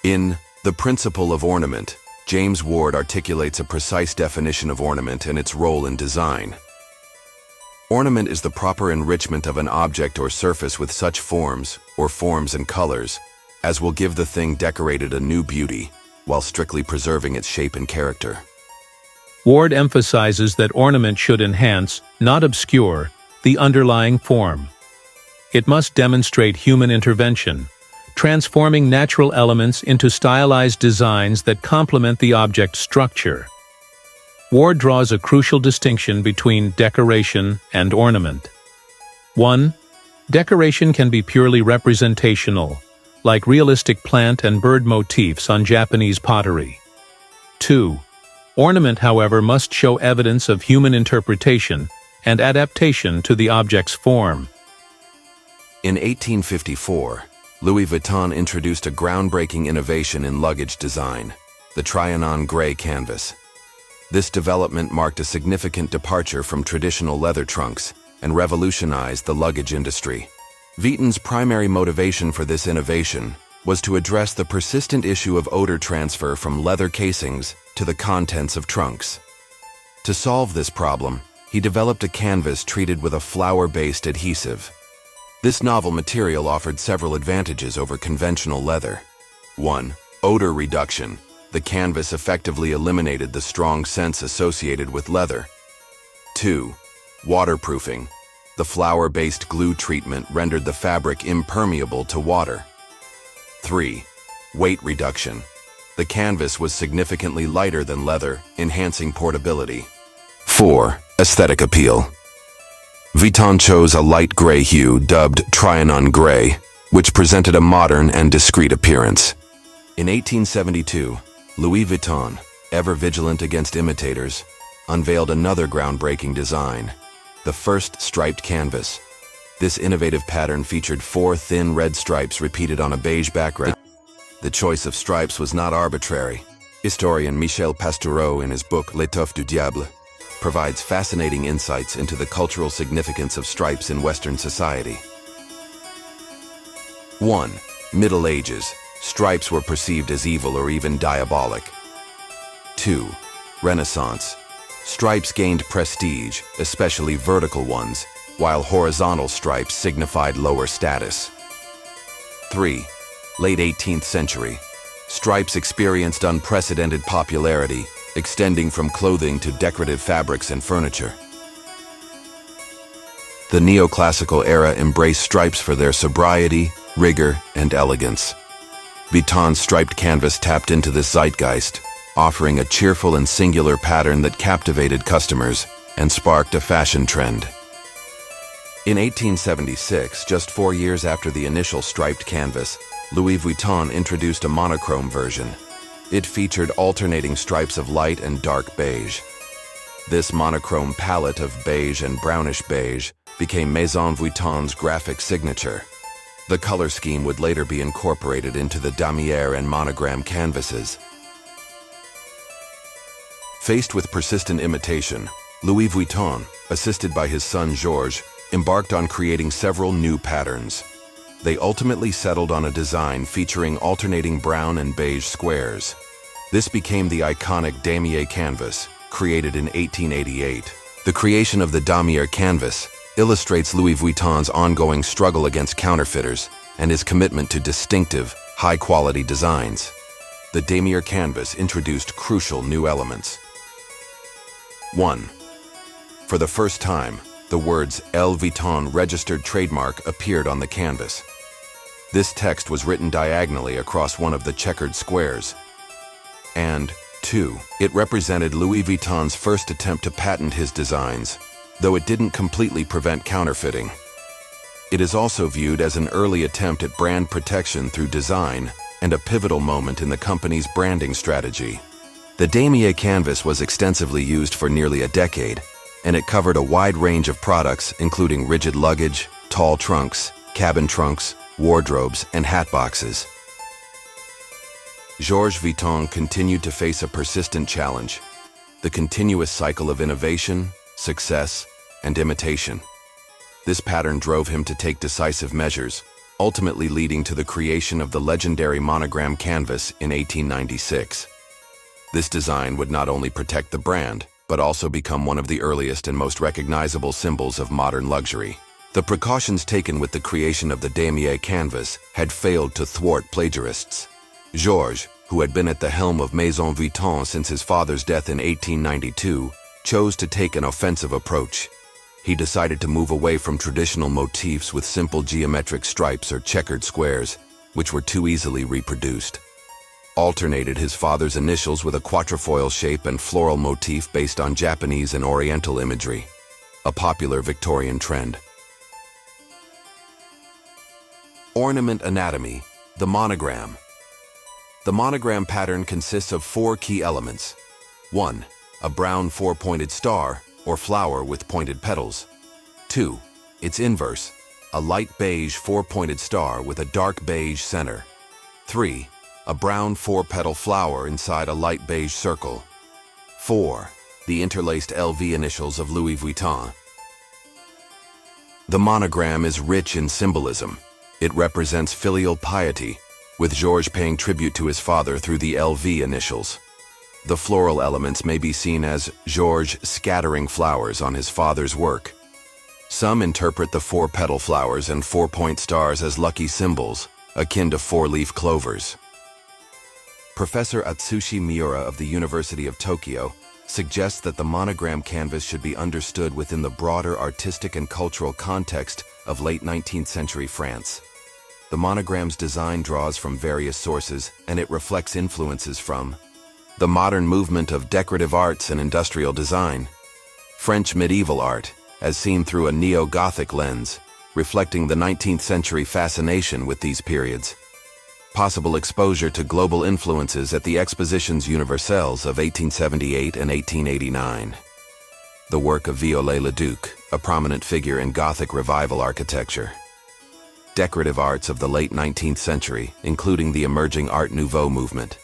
In The Principle of Ornament, James Ward articulates a precise definition of ornament and its role in design. Ornament is the proper enrichment of an object or surface with such forms and colors as will give the thing decorated a new beauty, while strictly preserving its shape and character. Ward emphasizes that ornament should enhance, not obscure, the underlying form. It must demonstrate human intervention, transforming natural elements into stylized designs that complement the object's structure. Ward draws a crucial distinction between decoration and ornament. 1. Decoration can be purely representational, like realistic plant and bird motifs on Japanese pottery. 2. Ornament, however, must show evidence of human interpretation and adaptation to the object's form. In 1854, Louis Vuitton introduced a groundbreaking innovation in luggage design, the Trianon Gray canvas. This development marked a significant departure from traditional leather trunks and revolutionized the luggage industry. Vuitton's primary motivation for this innovation was to address the persistent issue of odor transfer from leather casings to the contents of trunks. To solve this problem, he developed a canvas treated with a flower-based adhesive. This novel material offered several advantages over conventional leather. 1. Odor reduction. The canvas effectively eliminated the strong scents associated with leather. 2. Waterproofing. The flower-based glue treatment rendered the fabric impermeable to water. 3. Weight reduction. The canvas was significantly lighter than leather, enhancing portability. 4. Aesthetic appeal. Vuitton chose a light gray hue dubbed Trianon Gray, which presented a modern and discreet appearance. In 1872, Louis Vuitton, ever vigilant against imitators, unveiled another groundbreaking design, the first striped canvas. This innovative pattern featured 4 thin red stripes repeated on a beige background. The choice of stripes was not arbitrary. Historian Michel Pastoureau, in his book L'étoffe du Diable, provides fascinating insights into the cultural significance of stripes in Western society. 1. Middle Ages. Stripes were perceived as evil or even diabolic. 2. Renaissance. Stripes gained prestige, especially vertical ones, while horizontal stripes signified lower status. 3. Late 18th century. Stripes experienced unprecedented popularity, extending from clothing to decorative fabrics and furniture. The neoclassical era embraced stripes for their sobriety, rigor, and elegance. Vuitton's striped canvas tapped into this zeitgeist, offering a cheerful and singular pattern that captivated customers and sparked a fashion trend. In 1876, just 4 years after the initial striped canvas, Louis Vuitton introduced a monochrome version. It featured alternating stripes of light and dark beige. This monochrome palette of beige and brownish beige became Maison Vuitton's graphic signature. The color scheme would later be incorporated into the damier and monogram canvases. Faced with persistent imitation, Louis Vuitton, assisted by his son Georges, embarked on creating several new patterns. They ultimately settled on a design featuring alternating brown and beige squares. This became the iconic damier canvas, created in 1888. The creation of the damier canvas illustrates Louis Vuitton's ongoing struggle against counterfeiters and his commitment to distinctive, high-quality designs. The damier canvas introduced crucial new elements. 1. For the first time, the words L. Vuitton registered trademark appeared on the canvas. This text was written diagonally across one of the checkered squares. And 2. It represented Louis Vuitton's first attempt to patent his designs, though it didn't completely prevent counterfeiting. It is also viewed as an early attempt at brand protection through design and a pivotal moment in the company's branding strategy. The damier canvas was extensively used for nearly a decade, and it covered a wide range of products including rigid luggage, tall trunks, cabin trunks, wardrobes, and hat boxes. Georges Vuitton continued to face a persistent challenge: the continuous cycle of innovation, success, and imitation. This pattern drove him to take decisive measures, ultimately leading to the creation of the legendary monogram canvas in 1896. This design would not only protect the brand, but also become one of the earliest and most recognizable symbols of modern luxury. The precautions taken with the creation of the damier canvas had failed to thwart plagiarists. Georges, who had been at the helm of Maison Vuitton since his father's death in 1892, chose to take an offensive approach. He decided to move away from traditional motifs with simple geometric stripes or checkered squares, which were too easily reproduced. Alternated his father's initials with a quatrefoil shape and floral motif based on Japanese and Oriental imagery, a popular Victorian trend. Ornament anatomy, the monogram. The monogram pattern consists of 4 key elements. 1. A brown 4-pointed star, or flower with pointed petals. 2. Its inverse, a light beige 4-pointed star with a dark beige center. 3. A brown 4-petal flower inside a light beige circle. 4. The interlaced LV initials of Louis Vuitton. The monogram is rich in symbolism. It represents filial piety, with Georges paying tribute to his father through the LV initials. The floral elements may be seen as Georges scattering flowers on his father's work. Some interpret the 4-petal flowers and 4-point stars as lucky symbols, akin to 4-leaf clovers. Professor Atsushi Miura of the University of Tokyo suggests that the monogram canvas should be understood within the broader artistic and cultural context of late 19th century France. The monogram's design draws from various sources, and it reflects influences from the modern movement of decorative arts and industrial design, French medieval art, as seen through a neo-Gothic lens, reflecting the 19th century fascination with these periods, possible exposure to global influences at the Expositions Universelles of 1878 and 1889. The work of Viollet-le-Duc, a prominent figure in Gothic revival architecture. Decorative arts of the late 19th century, including the emerging Art Nouveau movement.